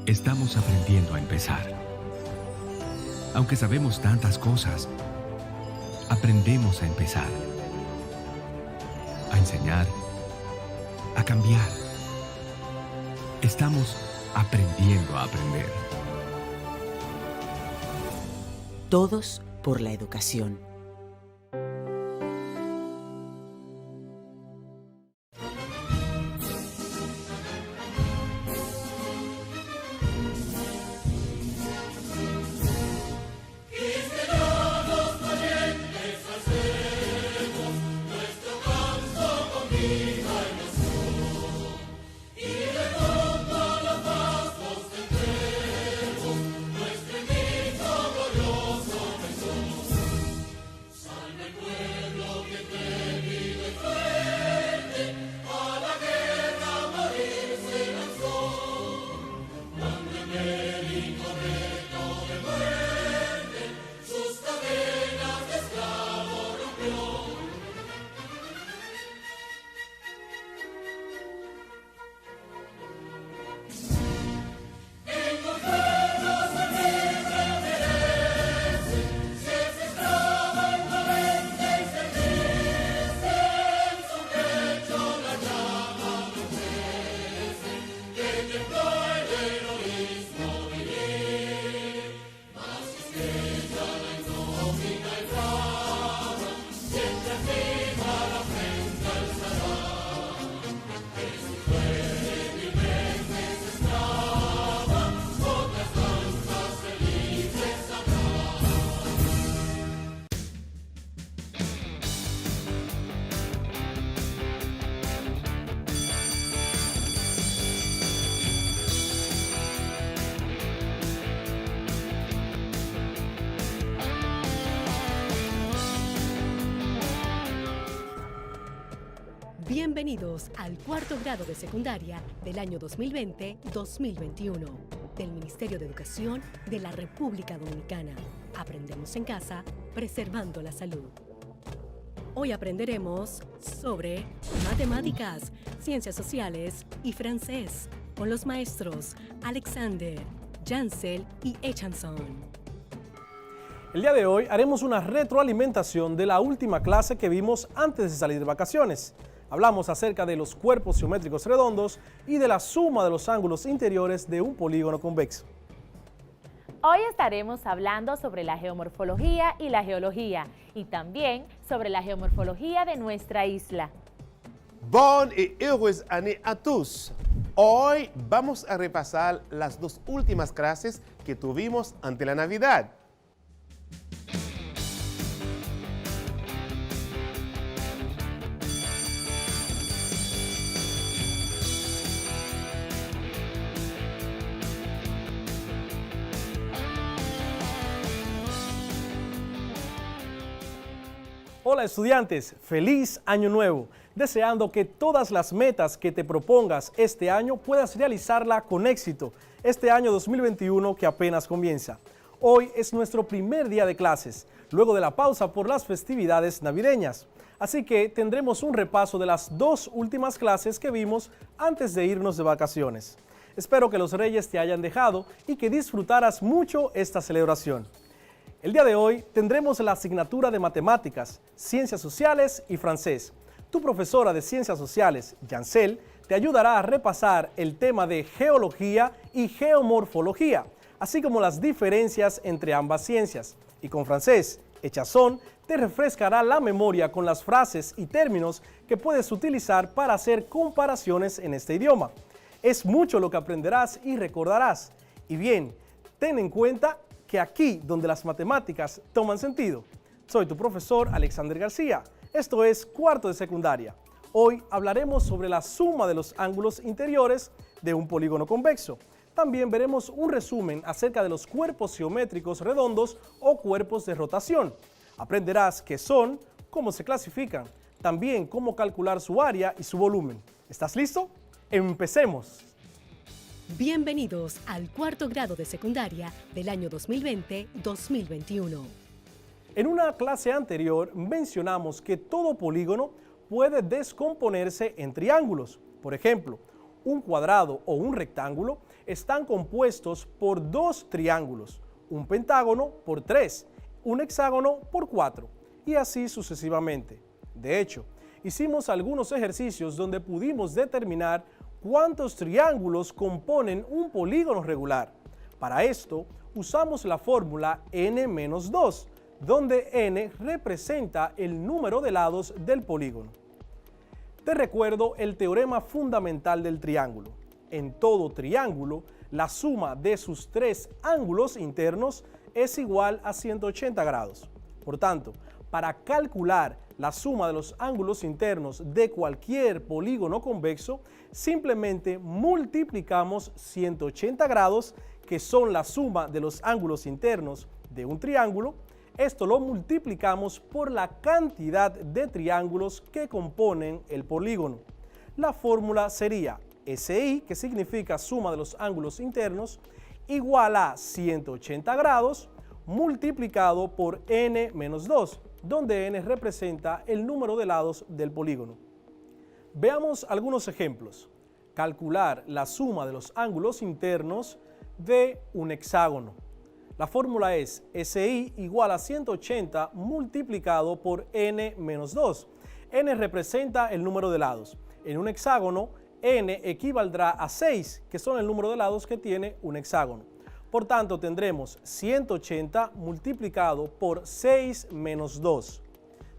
Estamos aprendiendo a empezar. Aunque sabemos tantas cosas, aprendemos a empezar. A enseñar, a cambiar. Estamos aprendiendo a aprender. Todos por la educación. Bienvenidos al cuarto grado de secundaria del año 2020-2021 del Ministerio de Educación de la República Dominicana. Aprendemos en casa, preservando la salud. Hoy aprenderemos sobre matemáticas, ciencias sociales y francés con los maestros Alexander, Jansel y Echanson. El día de hoy haremos una retroalimentación de la última clase que vimos antes de salir de vacaciones. Hablamos acerca de los cuerpos geométricos redondos y de la suma de los ángulos interiores de un polígono convexo. Hoy estaremos hablando sobre la geomorfología y la geología, y también sobre la geomorfología de nuestra isla. Bonne et heureuse année à tous. Hoy vamos a repasar las dos últimas clases que tuvimos ante la Navidad. Hola estudiantes, feliz año nuevo, deseando que todas las metas que te propongas este año puedas realizarla con éxito, este año 2021 que apenas comienza. Hoy es nuestro primer día de clases, luego de la pausa por las festividades navideñas, así que tendremos un repaso de las dos últimas clases que vimos antes de irnos de vacaciones. Espero que los reyes te hayan dejado y que disfrutaras mucho esta celebración. El día de hoy tendremos la asignatura de Matemáticas, Ciencias Sociales y Francés. Tu profesora de Ciencias Sociales, Jansel, te ayudará a repasar el tema de Geología y Geomorfología, así como las diferencias entre ambas ciencias. Y con Francés, Echazón te refrescará la memoria con las frases y términos que puedes utilizar para hacer comparaciones en este idioma. Es mucho lo que aprenderás y recordarás. Y bien, ten en cuenta que aquí donde las matemáticas toman sentido. Soy tu profesor Alexander García. Esto es cuarto de secundaria. Hoy hablaremos sobre la suma de los ángulos interiores de un polígono convexo. También veremos un resumen acerca de los cuerpos geométricos redondos o cuerpos de rotación. Aprenderás qué son, cómo se clasifican, también cómo calcular su área y su volumen. ¿Estás listo? ¡Empecemos! Bienvenidos al cuarto grado de secundaria del año 2020-2021. En una clase anterior mencionamos que todo polígono puede descomponerse en triángulos. Por ejemplo, un cuadrado o un rectángulo están compuestos por dos triángulos, un pentágono por 3, un hexágono por 4 y así sucesivamente. De hecho, hicimos algunos ejercicios donde pudimos determinar cuántos triángulos componen un polígono regular. Para esto, usamos la fórmula n-2, donde n representa el número de lados del polígono. Te recuerdo el teorema fundamental del triángulo. En todo triángulo, la suma de sus tres ángulos internos es igual a 180 grados. Por tanto, para calcular la suma de los ángulos internos de cualquier polígono convexo, simplemente multiplicamos 180 grados, que son la suma de los ángulos internos de un triángulo. Esto lo multiplicamos por la cantidad de triángulos que componen el polígono. La fórmula sería SI, que significa suma de los ángulos internos, igual a 180 grados multiplicado por n-2, donde n representa el número de lados del polígono. Veamos algunos ejemplos. Calcular la suma de los ángulos internos de un hexágono. La fórmula es SI igual a 180 multiplicado por n-2. n representa el número de lados. En un hexágono, n equivaldrá a 6, que son el número de lados que tiene un hexágono. Por tanto, tendremos 180 multiplicado por 6 menos 2.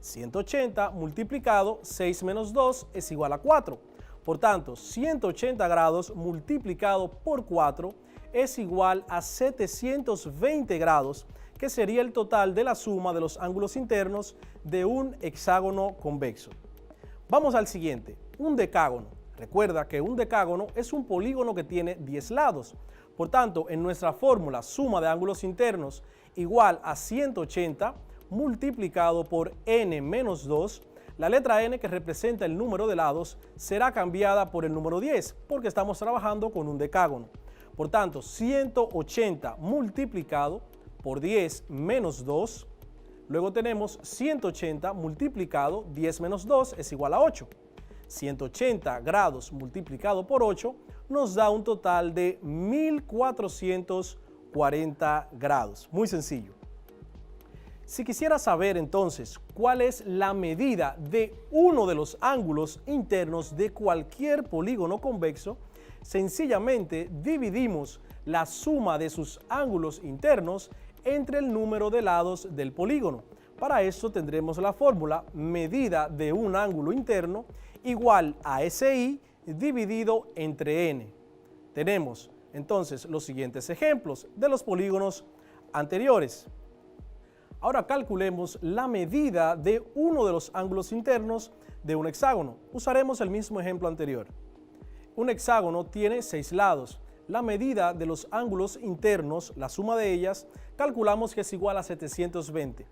180 multiplicado 6 menos 2 es igual a 4. Por tanto, 180 grados multiplicado por 4 es igual a 720 grados, que sería el total de la suma de los ángulos internos de un hexágono convexo. Vamos al siguiente, un decágono. Recuerda que un decágono es un polígono que tiene 10 lados. Por tanto, en nuestra fórmula suma de ángulos internos igual a 180 multiplicado por n-2, la letra n, que representa el número de lados, será cambiada por el número 10 porque estamos trabajando con un decágono. Por tanto, 180 multiplicado por 10 menos 2, luego tenemos 180 multiplicado 10 menos 2 es igual a 8. 180 grados multiplicado por 8 nos da un total de 1440 grados. Muy sencillo. Si quisiera saber entonces cuál es la medida de uno de los ángulos internos de cualquier polígono convexo, sencillamente dividimos la suma de sus ángulos internos entre el número de lados del polígono. Para eso tendremos la fórmula medida de un ángulo interno igual a SI dividido entre n. Tenemos entonces los siguientes ejemplos de los polígonos anteriores. Ahora calculemos la medida de uno de los ángulos internos de un hexágono. Usaremos el mismo ejemplo anterior. Un hexágono tiene 6 lados. La medida de los ángulos internos, la suma de ellas, calculamos que es igual a 720.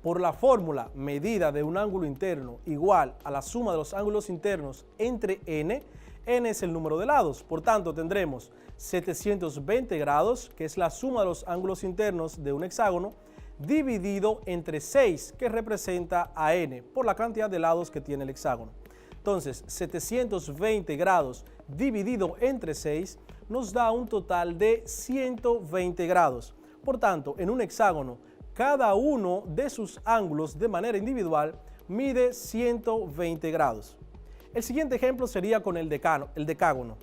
Por la fórmula medida de un ángulo interno igual a la suma de los ángulos internos entre n, n es el número de lados. Por tanto, tendremos 720 grados, que es la suma de los ángulos internos de un hexágono, dividido entre 6, que representa a n, por la cantidad de lados que tiene el hexágono. Entonces, 720 grados dividido entre 6 nos da un total de 120 grados. Por tanto, en un hexágono, cada uno de sus ángulos de manera individual mide 120 grados. El siguiente ejemplo sería con el decágono.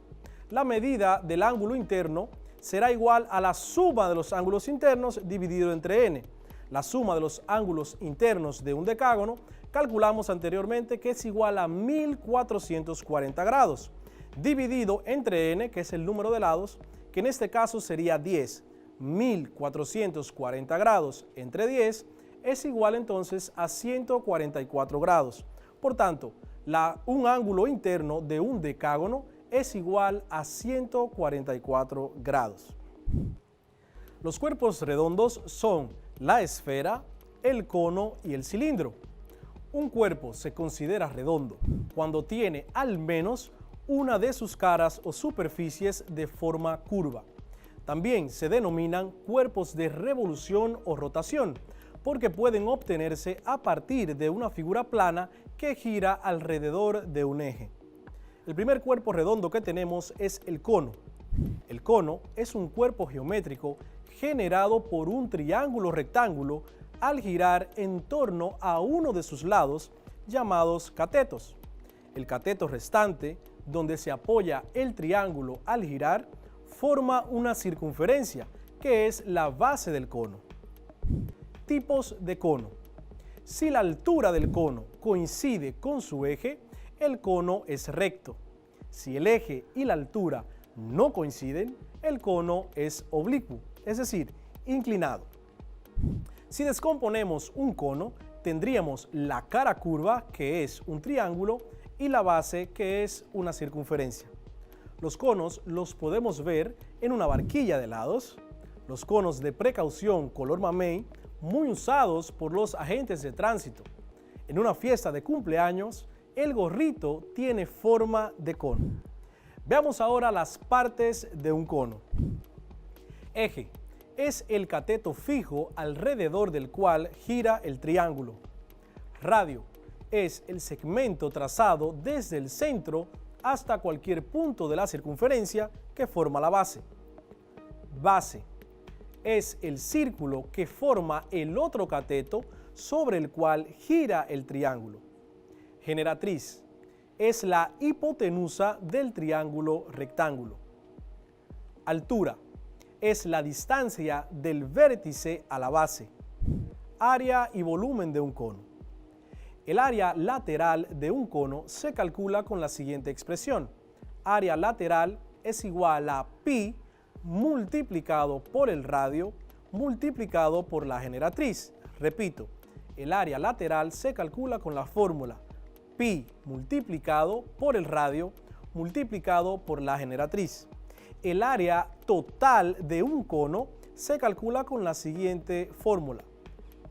La medida del ángulo interno será igual a la suma de los ángulos internos dividido entre n. La suma de los ángulos internos de un decágono calculamos anteriormente que es igual a 1440 grados, dividido entre n, que es el número de lados, que en este caso sería 10. 1440 grados entre 10 es igual entonces a 144 grados. Por tanto, un ángulo interno de un decágono es igual a 144 grados. Los cuerpos redondos son la esfera, el cono y el cilindro. Un cuerpo se considera redondo cuando tiene al menos una de sus caras o superficies de forma curva. También se denominan cuerpos de revolución o rotación, porque pueden obtenerse a partir de una figura plana que gira alrededor de un eje. El primer cuerpo redondo que tenemos es el cono. El cono es un cuerpo geométrico generado por un triángulo rectángulo al girar en torno a uno de sus lados, llamados catetos. El cateto restante, donde se apoya el triángulo al girar, forma una circunferencia, que es la base del cono. Tipos de cono. Si la altura del cono coincide con su eje, el cono es recto. Si el eje y la altura no coinciden, el cono es oblicuo, es decir, inclinado. Si descomponemos un cono, tendríamos la cara curva, que es un triángulo, y la base, que es una circunferencia. Los conos los podemos ver en una barquilla de helados. Los conos de precaución color mamey, muy usados por los agentes de tránsito. En una fiesta de cumpleaños, el gorrito tiene forma de cono. Veamos ahora las partes de un cono. Eje es el cateto fijo alrededor del cual gira el triángulo. Radio es el segmento trazado desde el centro hasta cualquier punto de la circunferencia que forma la base. Base es el círculo que forma el otro cateto sobre el cual gira el triángulo. Generatriz es la hipotenusa del triángulo rectángulo. Altura es la distancia del vértice a la base. Área y volumen de un cono. El área lateral de un cono se calcula con la siguiente expresión. Área lateral es igual a pi multiplicado por el radio multiplicado por la generatriz. Repito, el área lateral se calcula con la fórmula pi multiplicado por el radio multiplicado por la generatriz. El área total de un cono se calcula con la siguiente fórmula.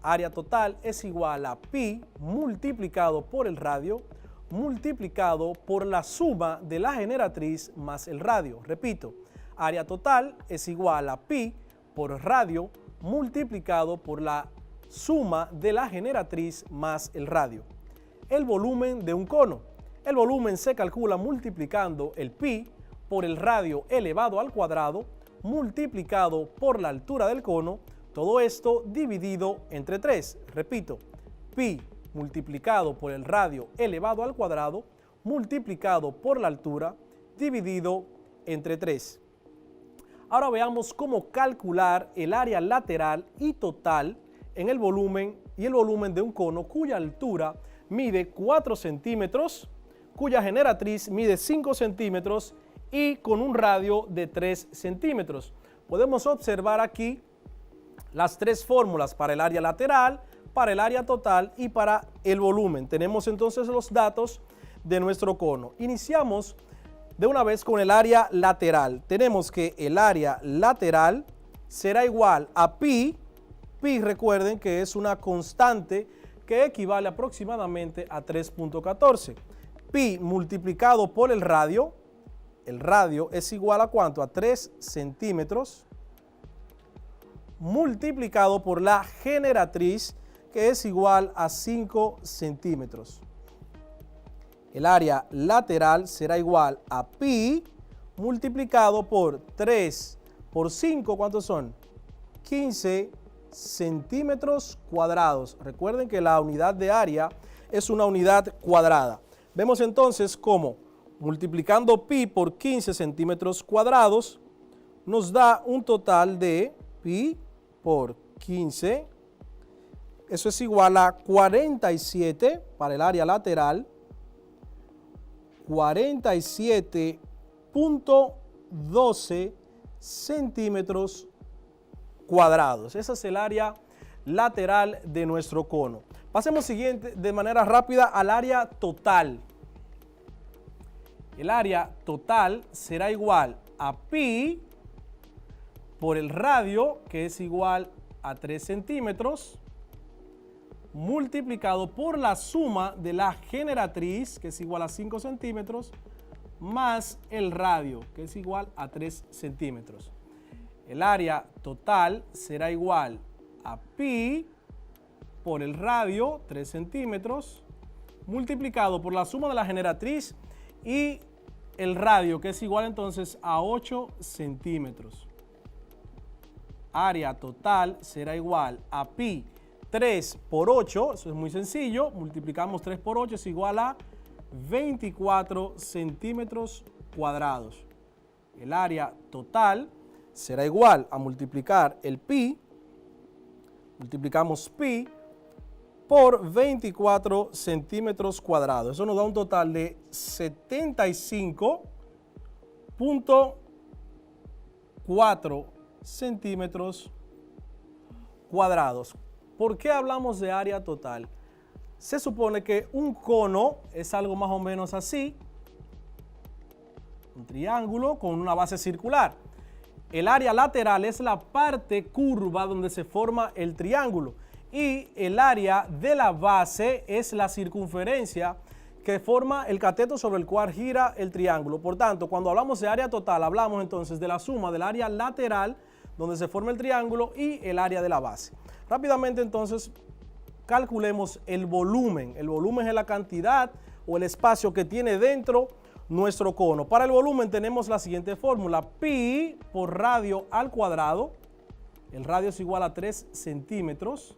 Área total es igual a pi multiplicado por el radio multiplicado por la suma de la generatriz más el radio. Repito, área total es igual a pi por radio multiplicado por la suma de la generatriz más el radio. El volumen de un cono. El volumen se calcula multiplicando el pi por el radio elevado al cuadrado multiplicado por la altura del cono, todo esto dividido entre 3. Repito, pi multiplicado por el radio elevado al cuadrado multiplicado por la altura dividido entre 3. Ahora veamos cómo calcular el área lateral y total en el volumen y el volumen de un cono cuya altura mide 4 centímetros, cuya generatriz mide 5 centímetros y con un radio de 3 centímetros. Podemos observar aquí las tres fórmulas para el área lateral, para el área total y para el volumen. Tenemos entonces los datos de nuestro cono. Iniciamos de una vez con el área lateral. Tenemos que el área lateral será igual a pi. Pi, recuerden que es una constante que equivale aproximadamente a 3.14. Pi multiplicado por el radio es igual a ¿cuánto? A 3 centímetros multiplicado por la generatriz, que es igual a 5 centímetros. El área lateral será igual a pi multiplicado por 3 por 5, ¿cuántos son? 15 centímetros cuadrados. Recuerden que la unidad de área es una unidad cuadrada. Vemos entonces cómo multiplicando pi por 15 centímetros cuadrados nos da un total de pi por 15. Eso es igual a 47 para el área lateral. 47.12 centímetros cuadrados. Esa es el área lateral de nuestro cono. Pasemos siguiente de manera rápida al área total. El área total será igual a pi por el radio, que es igual a 3 centímetros, multiplicado por la suma de la generatriz, que es igual a 5 centímetros, más el radio, que es igual a 3 centímetros. El área total será igual a pi por el radio, 3 centímetros, multiplicado por la suma de la generatriz y el radio, que es igual entonces a 8 centímetros. Área total será igual a pi 3 por 8, eso es muy sencillo, multiplicamos 3 por 8, es igual a 24 centímetros cuadrados. El área total será igual a multiplicar el pi, multiplicamos pi por 24 centímetros cuadrados. Eso nos da un total de 75.4 centímetros cuadrados. ¿Por qué hablamos de área total? Se supone que un cono es algo más o menos así, un triángulo con una base circular. El área lateral es la parte curva donde se forma el triángulo y el área de la base es la circunferencia que forma el cateto sobre el cual gira el triángulo. Por tanto, cuando hablamos de área total, hablamos entonces de la suma del área lateral donde se forma el triángulo y el área de la base. Rápidamente entonces calculemos el volumen. El volumen es la cantidad o el espacio que tiene dentro nuestro cono. Para el volumen tenemos la siguiente fórmula: pi por radio al cuadrado. El radio es igual a 3 centímetros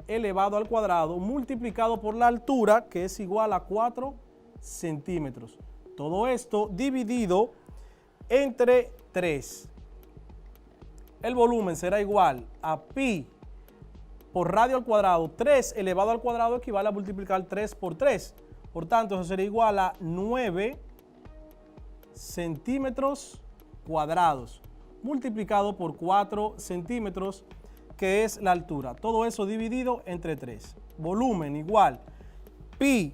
elevado al cuadrado multiplicado por la altura, que es igual a 4 centímetros. Todo esto dividido entre 3. El volumen será igual a pi por radio al cuadrado. 3 elevado al cuadrado equivale a multiplicar 3 por 3. Por tanto, eso sería igual a 9 centímetros cuadrados multiplicado por 4 centímetros, que es la altura. Todo eso dividido entre 3. Volumen igual pi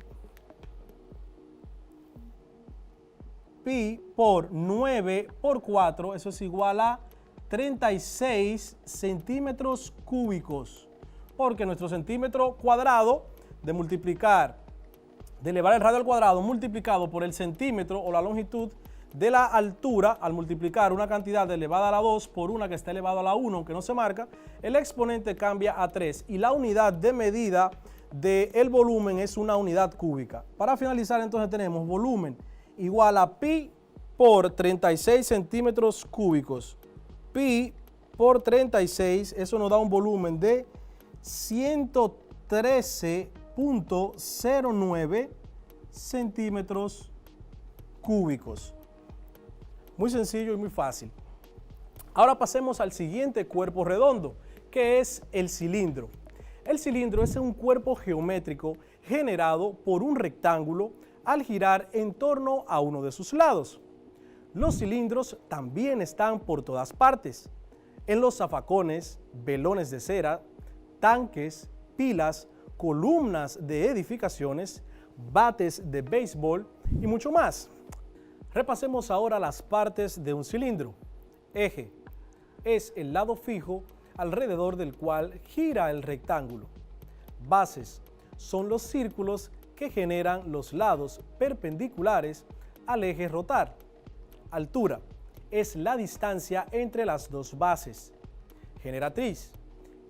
por 9 por 4, eso es igual a 36 centímetros cúbicos, porque nuestro centímetro cuadrado de elevar el radio al cuadrado multiplicado por el centímetro o la longitud de la altura, al multiplicar una cantidad elevada a la 2 por una que está elevada a la 1, aunque no se marca, el exponente cambia a 3 y la unidad de medida del volumen es una unidad cúbica. Para finalizar entonces tenemos volumen igual a pi por 36 centímetros cúbicos. Pi por 36, eso nos da un volumen de 113.09 centímetros cúbicos. Muy sencillo y muy fácil. Ahora pasemos al siguiente cuerpo redondo, que es el cilindro. El cilindro es un cuerpo geométrico generado por un rectángulo al girar en torno a uno de sus lados. Los cilindros también están por todas partes, en los zafacones, velones de cera, tanques, pilas, columnas de edificaciones, bates de béisbol y mucho más. Repasemos ahora las partes de un cilindro. Eje es el lado fijo alrededor del cual gira el rectángulo. Bases son los círculos que generan los lados perpendiculares al eje rotar. Altura es la distancia entre las dos bases. Generatriz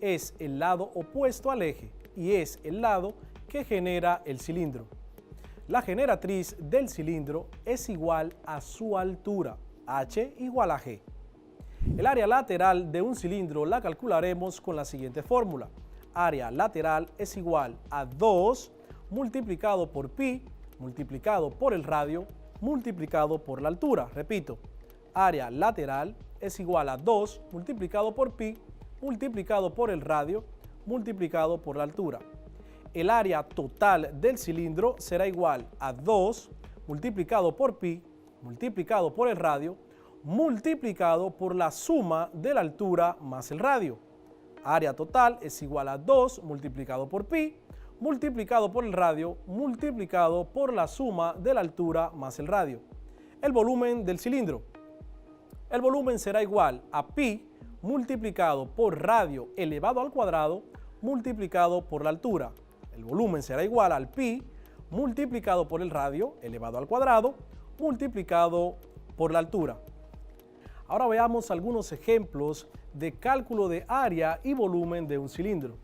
es el lado opuesto al eje y es el lado que genera el cilindro. La generatriz del cilindro es igual a su altura, h igual a g. El área lateral de un cilindro la calcularemos con la siguiente fórmula. Área lateral es igual a 2 multiplicado por pi, multiplicado por el radio, multiplicado por la altura. Repito, área lateral es igual a 2 multiplicado por pi, multiplicado por el radio, multiplicado por la altura. El área total del cilindro será igual a 2 multiplicado por pi, multiplicado por el radio, multiplicado por la suma de la altura más el radio. Área total es igual a 2 multiplicado por pi, multiplicado por el radio, multiplicado por la suma de la altura más el radio. El volumen del cilindro. El volumen será igual a pi multiplicado por radio elevado al cuadrado, multiplicado por la altura. El volumen será igual al pi multiplicado por el radio elevado al cuadrado, multiplicado por la altura. Ahora veamos algunos ejemplos de cálculo de área y volumen de un cilindro.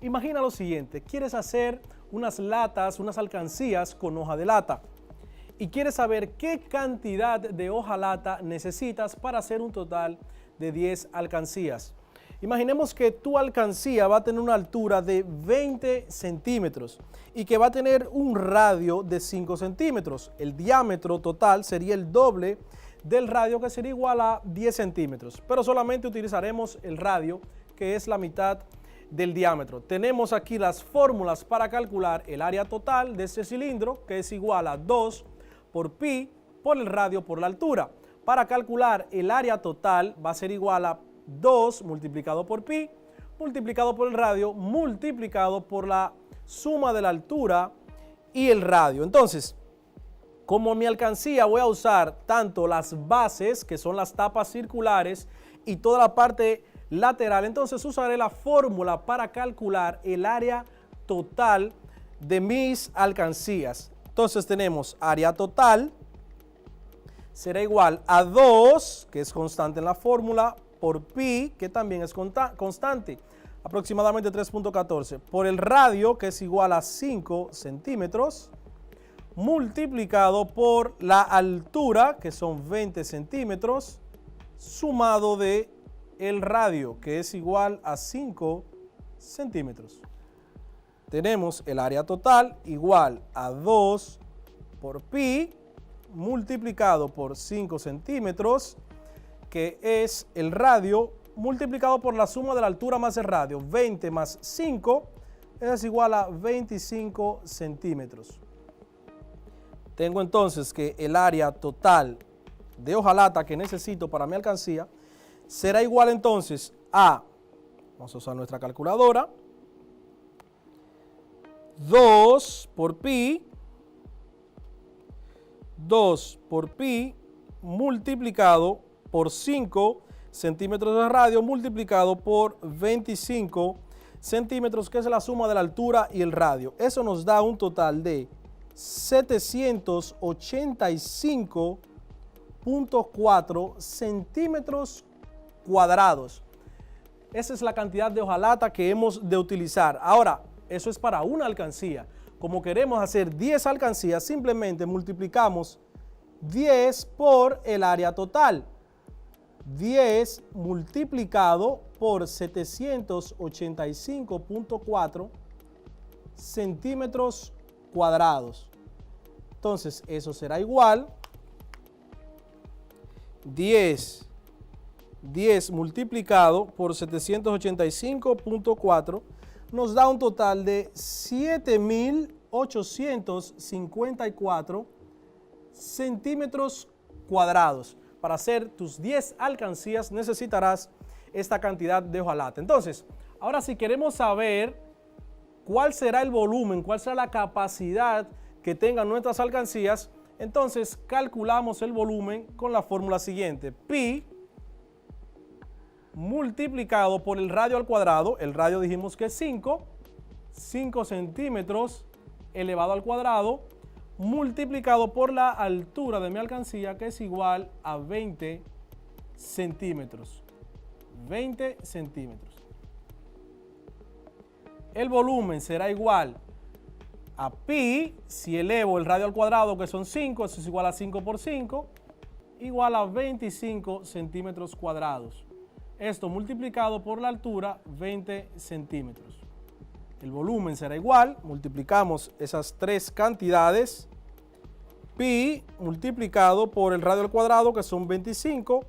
Imagina lo siguiente: quieres hacer unas latas, unas alcancías con hoja de lata y quieres saber qué cantidad de hojalata necesitas para hacer un total de 10 alcancías. Imaginemos que tu alcancía va a tener una altura de 20 centímetros y que va a tener un radio de 5 centímetros. El diámetro total sería el doble del radio, que sería igual a 10 centímetros, pero solamente utilizaremos el radio, que es la mitad del diámetro. Tenemos aquí las fórmulas para calcular el área total de este cilindro, que es igual a 2 por pi por el radio por la altura. Para calcular el área total va a ser igual a 2 multiplicado por pi, multiplicado por el radio, multiplicado por la suma de la altura y el radio. Entonces, como mi alcancía voy a usar tanto las bases, que son las tapas circulares, y toda la parte lateral, entonces usaré la fórmula para calcular el área total de mis alcancías. Entonces tenemos área total, será igual a 2, que es constante en la fórmula, por pi, que también es constante, aproximadamente 3.14, por el radio, que es igual a 5 centímetros, multiplicado por la altura, que son 20 centímetros, sumado de el radio, que es igual a 5 centímetros. Tenemos el área total igual a 2 por pi multiplicado por 5 centímetros, que es el radio, multiplicado por la suma de la altura más el radio. 20 más 5 es igual a 25 centímetros. Tengo entonces que el área total de hojalata que necesito para mi alcancía será igual entonces a, vamos a usar nuestra calculadora, 2 por pi multiplicado por 5 centímetros de radio multiplicado por 25 centímetros, que es la suma de la altura y el radio. Eso nos da un total de 785.4 centímetros cuadrados. Esa es la cantidad de hojalata que hemos de utilizar. Ahora, eso es para una alcancía. Como queremos hacer 10 alcancías, simplemente multiplicamos 10 por el área total. 10 multiplicado por 785.4 centímetros cuadrados. Entonces, eso será igual 10 multiplicado por 785.4 nos da un total de 7.854 centímetros cuadrados. Para hacer tus 10 alcancías necesitarás esta cantidad de hojalata. Entonces, ahora si queremos saber cuál será el volumen, cuál será la capacidad que tengan nuestras alcancías, entonces calculamos el volumen con la fórmula siguiente. Pi multiplicado por el radio al cuadrado, el radio dijimos que es 5 centímetros elevado al cuadrado, multiplicado por la altura de mi alcancía, que es igual a 20 centímetros. 20 centímetros. El volumen será igual a pi, si elevo el radio al cuadrado, que son 5, eso es igual a 5 por 5, igual a 25 centímetros cuadrados. Esto multiplicado por la altura, 20 centímetros. El volumen será igual, multiplicamos esas tres cantidades, pi multiplicado por el radio al cuadrado, que son 25,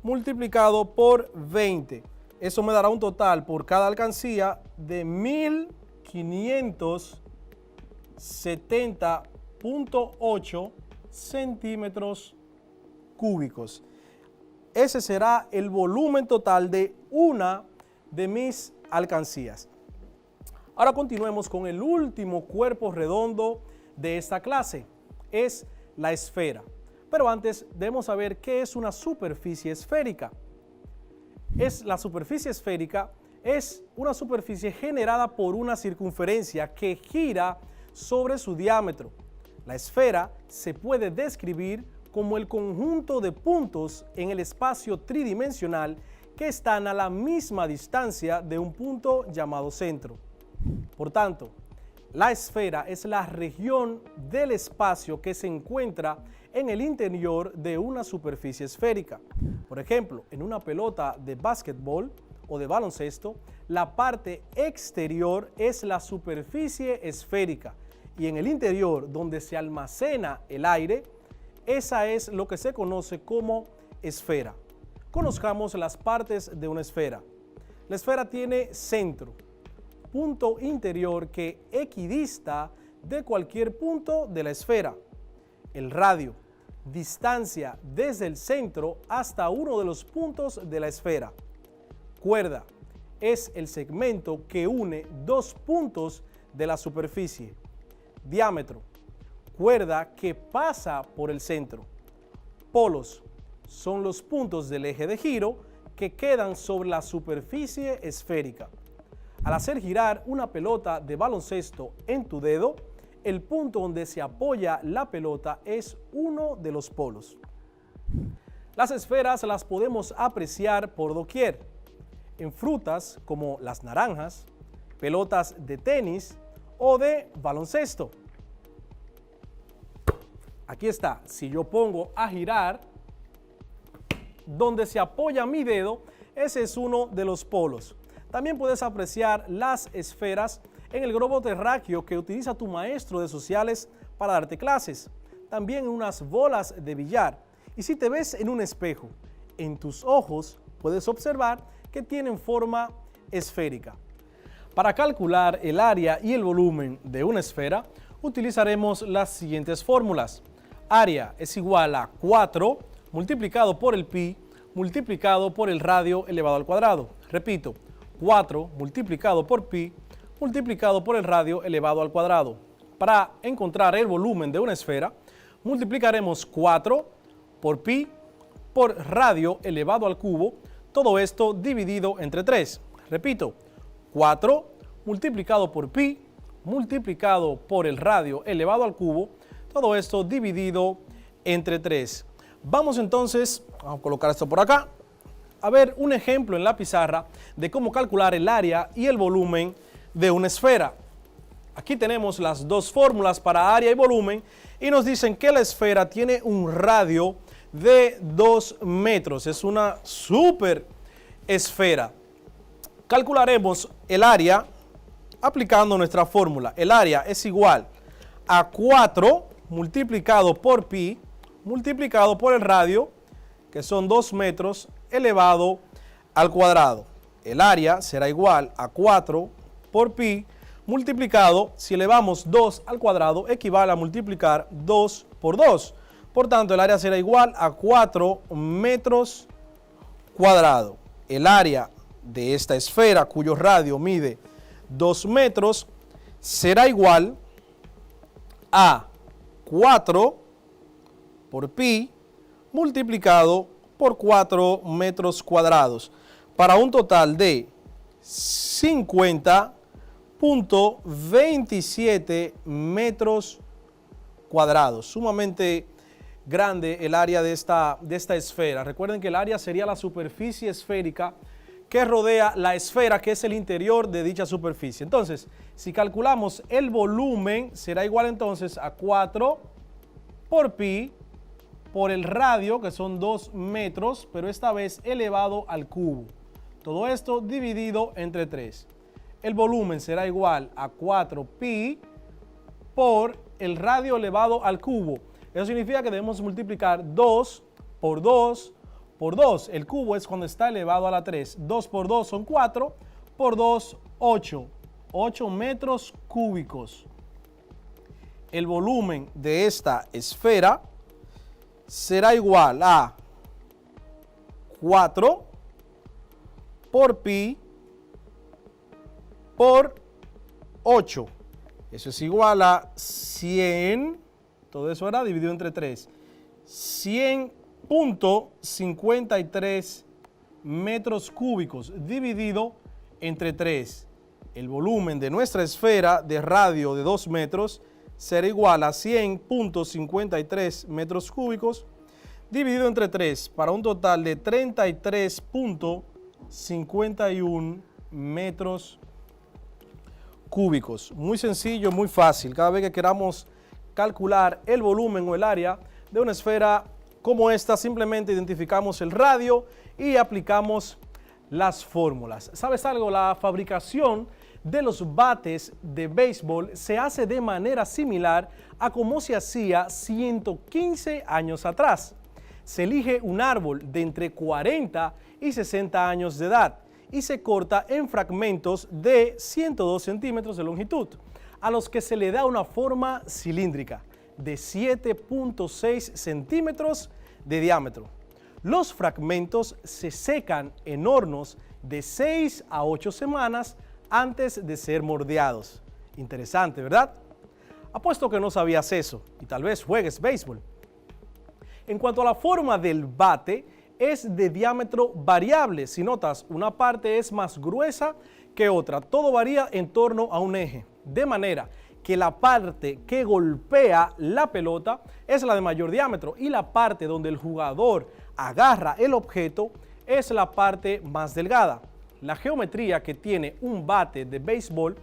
multiplicado por 20. Eso me dará un total por cada alcancía de 1.570.8 centímetros cúbicos. Ese será el volumen total de una de mis alcancías. Ahora continuemos con el último cuerpo redondo de esta clase. Es la esfera. Pero antes debemos saber qué es una superficie esférica. La superficie esférica es una superficie generada por una circunferencia que gira sobre su diámetro. La esfera se puede describir como el conjunto de puntos en el espacio tridimensional que están a la misma distancia de un punto llamado centro. Por tanto, La esfera es la región del espacio que se encuentra en el interior de una superficie esférica. Por ejemplo, en una pelota de básquetbol o de baloncesto, la parte exterior es la superficie esférica y en el interior, donde se almacena el aire, esa es lo que se conoce como esfera. Conozcamos las partes de una esfera. La esfera tiene centro, punto interior que equidista de cualquier punto de la esfera. El radio, distancia desde el centro hasta uno de los puntos de la esfera. Cuerda, es el segmento que une dos puntos de la superficie. Diámetro, cuerda que pasa por el centro. Polos, son los puntos del eje de giro que quedan sobre la superficie esférica. Al hacer girar una pelota de baloncesto en tu dedo, el punto donde se apoya la pelota es uno de los polos. Las esferas las podemos apreciar por doquier, en frutas como las naranjas, pelotas de tenis o de baloncesto. Aquí está, si yo pongo a girar, donde se apoya mi dedo, ese es uno de los polos. También puedes apreciar las esferas en el globo terráqueo que utiliza tu maestro de sociales para darte clases. También en unas bolas de billar. Y si te ves en un espejo, en tus ojos puedes observar que tienen forma esférica. Para calcular el área y el volumen de una esfera, utilizaremos las siguientes fórmulas. Área es igual a 4 multiplicado por el pi multiplicado por el radio elevado al cuadrado. Repito, 4 multiplicado por pi multiplicado por el radio elevado al cuadrado. Para encontrar el volumen de una esfera, multiplicaremos 4 por pi por radio elevado al cubo, todo esto dividido entre 3. Repito, 4 multiplicado por pi multiplicado por el radio elevado al cubo, todo esto dividido entre 3. Vamos entonces, vamos a colocar esto por acá, a ver un ejemplo en la pizarra de cómo calcular el área y el volumen de una esfera. Aquí tenemos las dos fórmulas para área y volumen y nos dicen que la esfera tiene un radio de 2 metros. Es una super esfera. Calcularemos el área aplicando nuestra fórmula. El área es igual a 4 multiplicado por pi multiplicado por el radio, que son 2 metros, elevado al cuadrado. El área será igual a 4 por pi multiplicado, si elevamos 2 al cuadrado, equivale a multiplicar 2 por 2. Por tanto, el área será igual a 4 metros cuadrados. El área de esta esfera, cuyo radio mide 2 metros, será igual a 4 por pi multiplicado por 4 metros cuadrados, para un total de 50.27 metros cuadrados. Sumamente grande el área de esta esfera. Recuerden que el área sería la superficie esférica que rodea la esfera, que es el interior de dicha superficie. Entonces, si calculamos el volumen, será igual entonces a 4 por pi por el radio, que son 2 metros, pero esta vez elevado al cubo. Todo esto dividido entre 3. El volumen será igual a 4 pi por el radio elevado al cubo. Eso significa que debemos multiplicar 2 por 2 por 2. El cubo es cuando está elevado a la 3. 2 por 2 son 4, por 2, 8. 8 metros cúbicos. El volumen de esta esfera será igual a 4 por pi por 8. Eso es igual a 100, todo eso era dividido entre 3. 100.53 metros cúbicos dividido entre 3. El volumen de nuestra esfera de radio de 2 metros será igual a 100.53 metros cúbicos dividido entre 3 para un total de 33.51 metros cúbicos. Muy sencillo, muy fácil. Cada vez que queramos calcular el volumen o el área de una esfera como esta, simplemente identificamos el radio y aplicamos las fórmulas. ¿Sabes algo? La fabricación de los bates de béisbol se hace de manera similar a como se hacía 115 años atrás. Se elige un árbol de entre 40 y 60 años de edad y se corta en fragmentos de 102 centímetros de longitud, a los que se le da una forma cilíndrica de 7.6 centímetros de diámetro. Los fragmentos se secan en hornos de 6 a 8 semanas antes de ser moldeados. Interesante, ¿verdad? Apuesto que no sabías eso y tal vez juegues béisbol. En cuanto a la forma del bate, es de diámetro variable. Si notas, una parte es más gruesa que otra. Todo varía en torno a un eje, de manera que la parte que golpea la pelota es la de mayor diámetro y la parte donde el jugador agarra el objeto es la parte más delgada. La geometría que tiene un bate de béisbol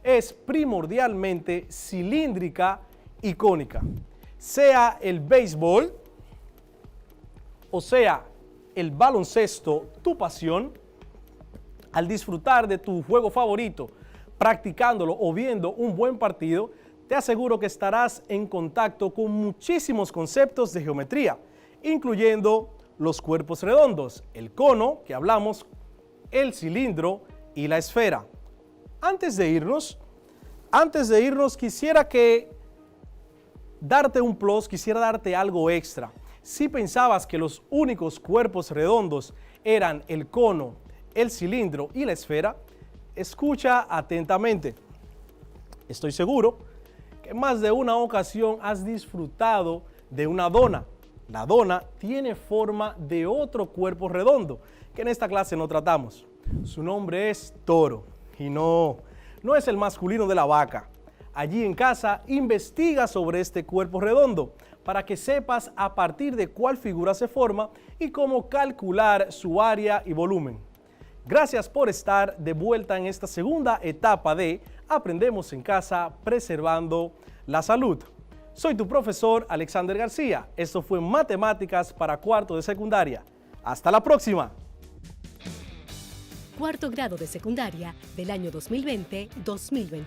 es primordialmente cilíndrica y cónica. Sea el béisbol o sea el baloncesto tu pasión, al disfrutar de tu juego favorito, practicándolo o viendo un buen partido, te aseguro que estarás en contacto con muchísimos conceptos de geometría, incluyendo los cuerpos redondos, el cono que hablamos, el cilindro y la esfera. Antes de irnos, quisiera darte algo extra. Si pensabas que los únicos cuerpos redondos eran el cono, el cilindro y la esfera, escucha atentamente. Estoy seguro que más de una ocasión has disfrutado de una dona. La dona tiene forma de otro cuerpo redondo que en esta clase no tratamos. Su nombre es toro y no es el masculino de la vaca. Allí en casa investiga sobre este cuerpo redondo para que sepas a partir de cuál figura se forma y cómo calcular su área y volumen. Gracias por estar de vuelta en esta segunda etapa de Aprendemos en Casa Preservando la Salud. Soy tu profesor Alexander García. Esto fue Matemáticas para cuarto de secundaria. Hasta la próxima. Cuarto grado de secundaria del año 2020-2021.